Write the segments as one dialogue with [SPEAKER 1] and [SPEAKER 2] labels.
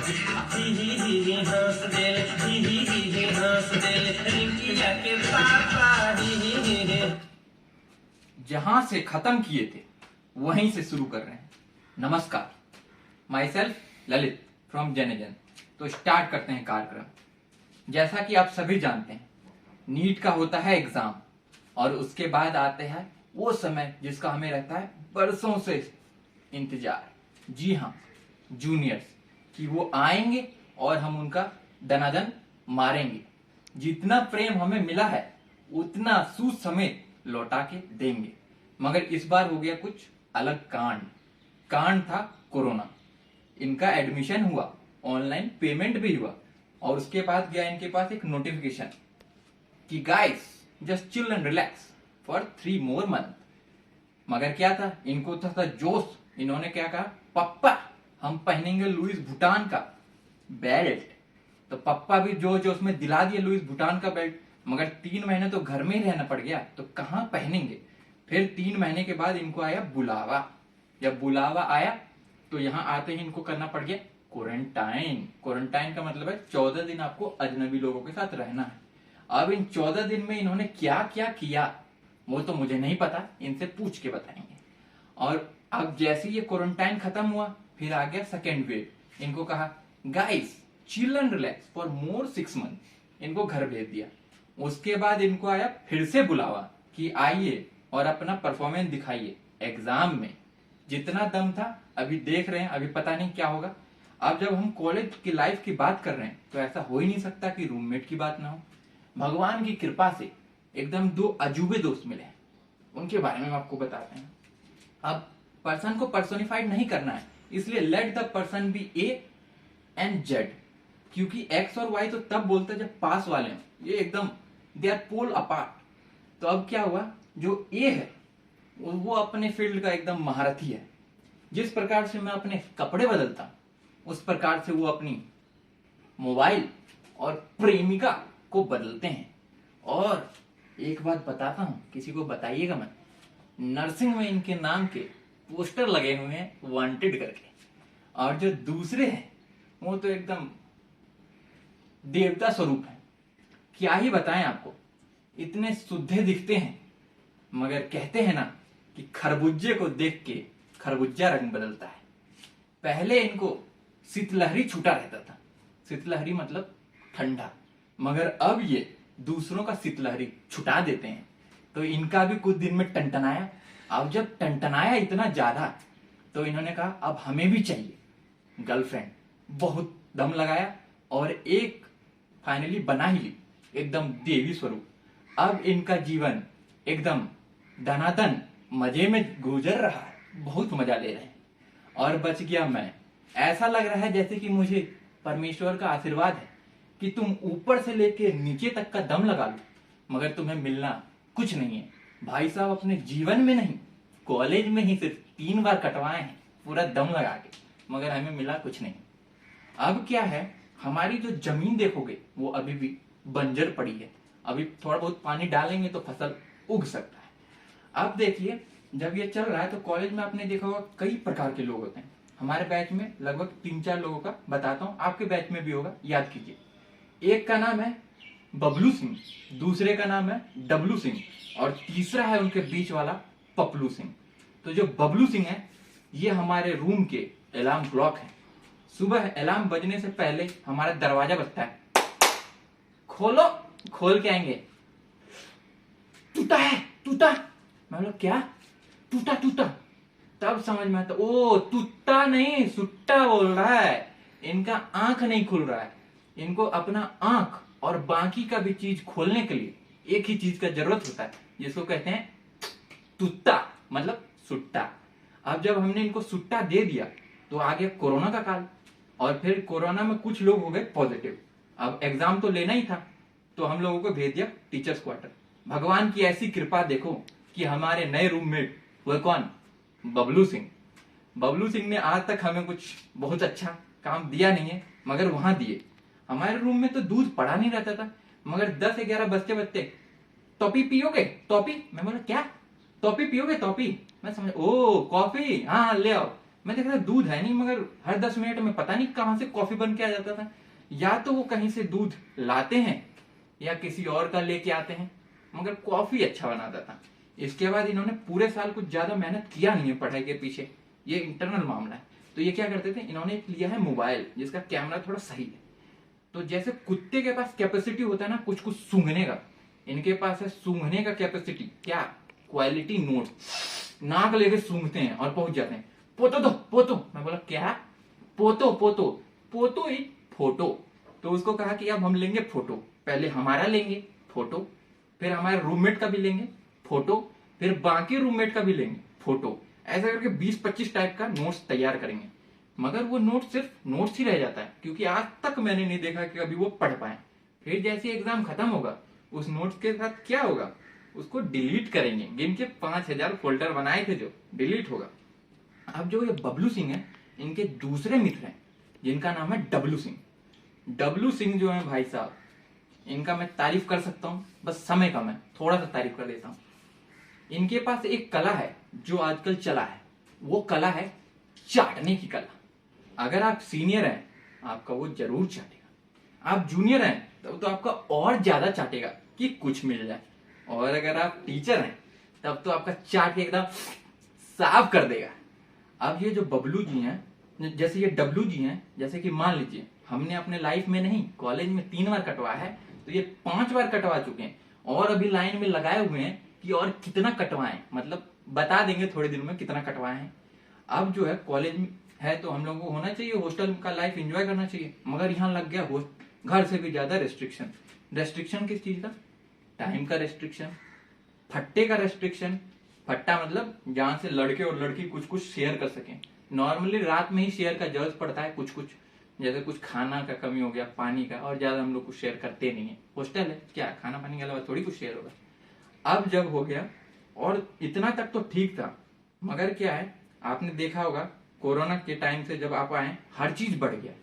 [SPEAKER 1] ही हंस दे, ही हंस दे, रिंकिया के पापा ही।
[SPEAKER 2] जहां से खत्म किए थे वहीं से शुरू कर रहे हैं। नमस्कार, माई सेल्फ ललित फ्रॉम जन। तो स्टार्ट करते हैं कार्यक्रम। जैसा कि आप सभी जानते हैं, नीट का होता है एग्जाम और उसके बाद आते हैं वो समय जिसका हमें रहता है बरसों से इंतजार। जी हाँ, जूनियर्स कि वो आएंगे और हम उनका दनादन मारेंगे। जितना प्रेम हमें मिला है उतना सूद समेत लौटा के देंगे। मगर इस बार हो गया कुछ अलग कांड था कोरोना। इनका एडमिशन हुआ, ऑनलाइन पेमेंट भी हुआ और उसके बाद गया इनके पास एक नोटिफिकेशन कि guys just chill and relax for 3 more months। मगर क्या था, इनको था जोश। इन्होंने क्या कहा, पप्पा हम पहनेंगे लुइस भूटान का बेल्ट। तो पप्पा भी जोश में दिला दिए लुइस भूटान का बेल्ट। मगर 3 महीने तो घर में ही रहना पड़ गया, तो कहाँ पहनेंगे। फिर 3 महीने के बाद इनको आया बुलावा। जब बुलावा आया तो यहाँ आते ही इनको करना पड़ गया क्वारंटाइन का मतलब है 14 दिन आपको अजनबी लोगों के साथ रहना है। अब इन 14 दिन में इन्होंने क्या क्या किया वो तो मुझे नहीं पता, इनसे पूछ के बताएंगे। और अब जैसे ये क्वारंटाइन खत्म हुआ, फिर आ गया सेकेंड वेव। इनको कहा guys chill and relax for more 6 months। इनको घर भेज दिया। उसके बाद इनको आया फिर से बुलावा कि आइए और अपना परफॉर्मेंस दिखाइए एग्जाम में। जितना दम था अभी देख रहे हैं, अभी पता नहीं क्या होगा। अब जब हम कॉलेज की लाइफ की बात कर रहे हैं तो ऐसा हो ही नहीं सकता कि रूममेट की बात ना हो। भगवान की कृपा से एकदम 2 अजूबे दोस्त मिले हैं, उनके बारे में हम आपको बताते हैं। अब पर्सन को पर्सोनिफाइड नहीं करना है, इसलिए let the person be A and Z. क्योंकि एक्स और वाई तो तब बोलते जब पास वाले हैं, ये एकदम दे आर पोल अपार्ट। तो अब क्या हुआ, जो ए है वो अपने फील्ड का एकदम महारथी है। जिस प्रकार से मैं अपने कपड़े बदलता हूं उस प्रकार से वो अपनी मोबाइल और प्रेमिका को बदलते हैं। और एक बात बताता हूं, किसी को बताइएगा मत, नर्सिंग में इनके नाम के पोस्टर लगे हुए हैं वांटेड करके। और जो दूसरे हैं वो तो एकदम देवता स्वरूप है। क्या ही बताएं आपको, इतने शुद्ध दिखते हैं। मगर कहते हैं ना कि खरबूजे को देख के खरबूजा रंग बदलता है। पहले इनको शीतलहरी छूटा रहता था, शीतलहरी मतलब ठंडा। मगर अब ये दूसरों का शीतलहरी छुटा देते हैं। तो इनका भी कुछ दिन में टंटनाया। अब जब टंटनाया इतना ज्यादा तो इन्होंने कहा अब हमें भी चाहिए गर्लफ्रेंड। बहुत दम लगाया और एक फाइनली बना ही ली, एकदम देवी स्वरूप। अब इनका जीवन एकदम दनादन मजे में गुजर रहा है, बहुत मजा ले रहे हैं। और बच गया मैं। ऐसा लग रहा है जैसे कि मुझे परमेश्वर का आशीर्वाद है कि तुम ऊपर से लेके नीचे तक का दम लगा लो मगर तुम्हें मिलना कुछ नहीं है। भाई साहब अपने जीवन में नहीं, कॉलेज में ही सिर्फ 3 बार कटवाए हैं पूरा दम लगा के, मगर हमें मिला कुछ नहीं। अब क्या है, हमारी जो जमीन देखोगे वो अभी भी बंजर पड़ी है। अभी थोड़ा बहुत पानी डालेंगे तो फसल उग सकता है। अब देखिए, जब ये चल रहा है तो कॉलेज में आपने देखा होगा कई प्रकार के लोग होते हैं। हमारे बैच में लगभग 3-4 लोगों का बताता हूँ, आपके बैच में भी होगा, याद कीजिए। एक का नाम है बबलू सिंह, दूसरे का नाम है डब्लू सिंह और तीसरा है उनके बीच वाला पपलू सिंह। तो जो बबलू सिंह है ये हमारे रूम के अलार्म क्लॉक है। सुबह अलार्म बजने से पहले हमारा दरवाजा बजता है, खोलो, खोल के आएंगे, टूटा है, टूटा। मैं बोला क्या, टूटा टूटा। तब समझ में आता, ओ टूटा नहीं सुट्टा बोल रहा है। इनका आंख नहीं खुल रहा है। इनको अपना आंख और बाकी का भी चीज खोलने के लिए एक ही चीज का जरूरत होता है, जिसको कहते हैं तुत्ता, मतलब सुट्टा। अब जब हमने इनको सुट्टा दे दिया तो आ गया कोरोना का काल। और फिर कोरोना में कुछ लोग हो गए पॉजिटिव। अब एग्जाम तो लेना ही था तो हम लोगों को भेज दिया टीचर्स क्वार्टर। भगवान की ऐसी कृपा देखो कि हमारे नए रूममेट हुए कौन, बबलू सिंह। बबलू सिंह ने आज तक हमें कुछ बहुत अच्छा काम दिया नहीं है, मगर वहां दिए। हमारे रूम में तो दूध पड़ा नहीं रहता था, मगर 10-11 बजते बजते टॉपी पियोगे, टॉपी। मैं बोला क्या, टॉपी पियोगे, टॉपी। मैं समझ, ओ कॉफी, हाँ ले आओ। मैं देख रहा दूध है नहीं, मगर हर 10 मिनट में पता नहीं कहां से कॉफी बन के आ जाता था। या तो वो कहीं से दूध लाते हैं या किसी और का लेके आते हैं, मगर कॉफी अच्छा बनाता था। इसके बाद इन्होंने पूरे साल कुछ ज्यादा मेहनत किया नहीं है पढ़ाई के पीछे, ये इंटरनल मामला है। तो ये क्या करते थे, इन्होंने एक लिया है मोबाइल जिसका कैमरा थोड़ा सही है। तो जैसे कुत्ते के पास कैपेसिटी होता है ना कुछ कुछ सूंघने का, इनके पास है सूंघने का कैपेसिटी। क्या क्वालिटी नोट, नाक लेके सूंघते हैं और पहुंच जाते हैं। पोतो दो पोतो, मैं बोला क्या, पोतो पोतो पोतो एक फोटो। तो उसको कहा कि अब हम लेंगे फोटो, पहले हमारा लेंगे फोटो, फिर हमारे रूममेट का भी लेंगे फोटो, फिर बाकी रूममेट का भी लेंगे फोटो। ऐसा करके 20-25 टाइप का नोट्स तैयार करेंगे। मगर वो नोट सिर्फ नोट्स ही रह जाता है, क्योंकि आज तक मैंने नहीं देखा कि कभी वो पढ़ पाए। फिर जैसे एग्जाम खत्म होगा, उस नोट्स के साथ क्या होगा, उसको डिलीट करेंगे। गिन के 5000 फोल्डर बनाए थे जो डिलीट होगा। अब जो ये बबलू सिंह है, इनके दूसरे मित्र हैं जिनका नाम है डब्लू सिंह। डब्लू सिंह जो है भाई साहब, इनका मैं तारीफ कर सकता हूं, बस समय कम है, थोड़ा सा तारीफ कर देता हूं। इनके पास एक कला है जो आजकल चला है, वो कला है चाटने की कला। अगर आप सीनियर हैं आपका वो जरूर चाटेगा, आप जूनियर हैं तब तो आपका और ज्यादा चाटेगा कि कुछ मिल जाए, और अगर आप टीचर हैं तब तो आपका चाट के एकदम साफ कर देगा। अब ये जो बबलू जी हैं, जैसे ये डब्लू जी हैं, जैसे कि मान लीजिए हमने अपने लाइफ में नहीं कॉलेज में 3 बार कटवा है, तो ये 5 बार कटवा चुके हैं और अभी लाइन में लगाए हुए हैं कि और कितना कटवाएं, मतलब बता देंगे थोड़े दिन में कितना कटवाए हैं। अब जो है कॉलेज में है तो हम लोगों को होना चाहिए, हॉस्टल का लाइफ एंजॉय करना चाहिए, मगर यहाँ लग गया घर से भी ज्यादा रेस्ट्रिक्शन। रेस्ट्रिक्शन किस चीज का, टाइम का रेस्ट्रिक्शन, फट्टे का रेस्ट्रिक्शन। फट्टा मतलब जहां से लड़के और लड़की कुछ कुछ शेयर कर सकें। नॉर्मली रात में ही शेयर का जरूरत पड़ता है कुछ कुछ, जैसे कुछ खाना का कमी हो गया, पानी का, और ज्यादा हम लोग कुछ शेयर करते नहीं है। हॉस्टल है क्या, खाना पानी के अलावा थोड़ी कुछ शेयर होगा। अब जब हो गया, और इतना तक तो ठीक था, मगर क्या है आपने देखा होगा कोरोना के टाइम से जब आप आए हर चीज बढ़ गया।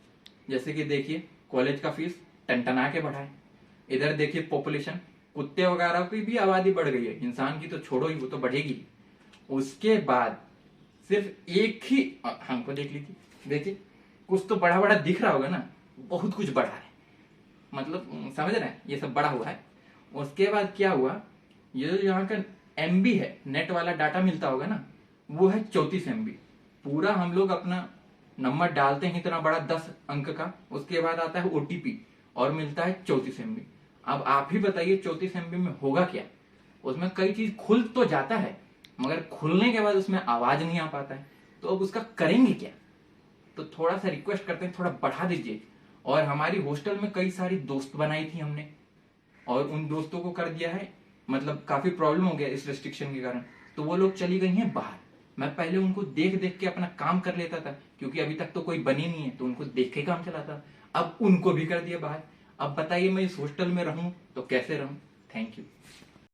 [SPEAKER 2] जैसे कि देखिए कॉलेज का फीस टनटना के बढ़ा है, इधर देखिए पॉपुलेशन, कुत्ते वगैरह की भी आबादी बढ़ गई है, इंसान की तो छोड़ो ही, वो तो बढ़ेगी। उसके बाद सिर्फ एक ही हमको देख लीजिए, देखिए कुछ तो बड़ा बड़ा दिख रहा होगा ना, बहुत कुछ बढ़ा है, मतलब समझ रहे हैं, ये सब बड़ा हुआ है। उसके बाद क्या हुआ, ये जो यहाँ का एमबी है, नेट वाला डाटा मिलता होगा ना, वो है 34 MB। पूरा हम लोग अपना नंबर डालते हैं इतना बड़ा 10 अंक का, उसके बाद आता है OTP और मिलता है 34 MB। अब आप ही बताइए 34 MB में होगा क्या, उसमें कई चीज खुल तो जाता है मगर खुलने के बाद उसमें आवाज नहीं आ पाता है, तो अब उसका करेंगे क्या। तो थोड़ा सा रिक्वेस्ट करते हैं, थोड़ा बढ़ा दीजिए। और हमारी हॉस्टल में कई सारी दोस्त बनाई थी हमने, और उन दोस्तों को कर दिया है, मतलब काफी प्रॉब्लम हो गया इस रेस्ट्रिक्शन के कारण, तो वो लोग चली गई हैं बाहर। मैं पहले उनको देख देख के अपना काम कर लेता था, क्योंकि अभी तक तो कोई बनी नहीं है, तो उनको देख के काम चलाता। अब उनको भी कर दिया बाहर। अब बताइए मैं इस हॉस्टल में रहूं तो कैसे रहूं। Thank you.